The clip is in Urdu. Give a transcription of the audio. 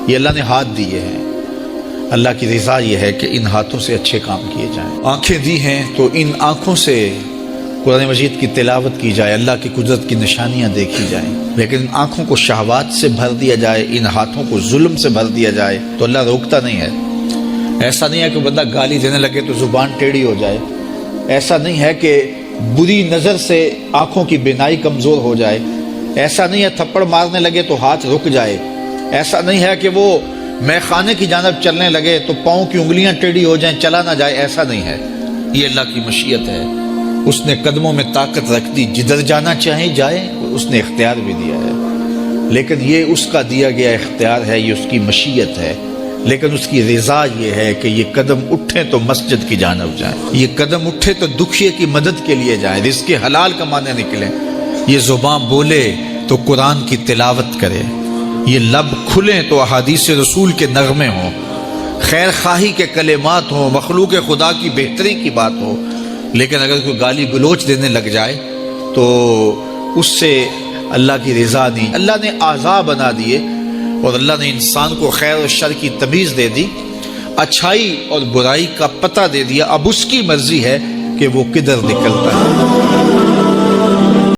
یہ اللہ نے ہاتھ دیے ہیں، اللہ کی رضا یہ ہے کہ ان ہاتھوں سے اچھے کام کیے جائیں۔ آنکھیں دی ہیں تو ان آنکھوں سے قرآن مجید کی تلاوت کی جائے، اللہ کی قدرت کی نشانیاں دیکھی جائیں، لیکن ان آنکھوں کو شہوات سے بھر دیا جائے، ان ہاتھوں کو ظلم سے بھر دیا جائے تو اللہ روکتا نہیں ہے۔ ایسا نہیں ہے کہ بندہ گالی دینے لگے تو زبان ٹیڑھی ہو جائے، ایسا نہیں ہے کہ بری نظر سے آنکھوں کی بینائی کمزور ہو جائے، ایسا نہیں ہے تھپڑ مارنے لگے تو ہاتھ رک جائے، ایسا نہیں ہے کہ وہ مے خانے کی جانب چلنے لگے تو پاؤں کی انگلیاں ٹیڑھی ہو جائیں، چلا نہ جائے، ایسا نہیں ہے۔ یہ اللہ کی مشیت ہے، اس نے قدموں میں طاقت رکھ دی، جدھر جانا چاہے جائے، اس نے اختیار بھی دیا ہے، لیکن یہ اس کا دیا گیا اختیار ہے، یہ اس کی مشیت ہے، لیکن اس کی رضا یہ ہے کہ یہ قدم اٹھیں تو مسجد کی جانب جائیں، یہ قدم اٹھے تو دکھیے کی مدد کے لیے جائیں، رزق حلال کمانے نکلیں، یہ زبان بولے تو قرآن کی تلاوت کرے، یہ لب کھلیں تو احادیث رسول کے نغمے ہوں، خیر خواہی کے کلمات ہوں، مخلوق خدا کی بہتری کی بات ہو۔ لیکن اگر کوئی گالی گلوچ دینے لگ جائے تو اس سے اللہ کی رضا نہیں۔ اللہ نے اعضاء بنا دیے اور اللہ نے انسان کو خیر و شر کی تمیز دے دی، اچھائی اور برائی کا پتہ دے دیا، اب اس کی مرضی ہے کہ وہ کدھر نکلتا ہے۔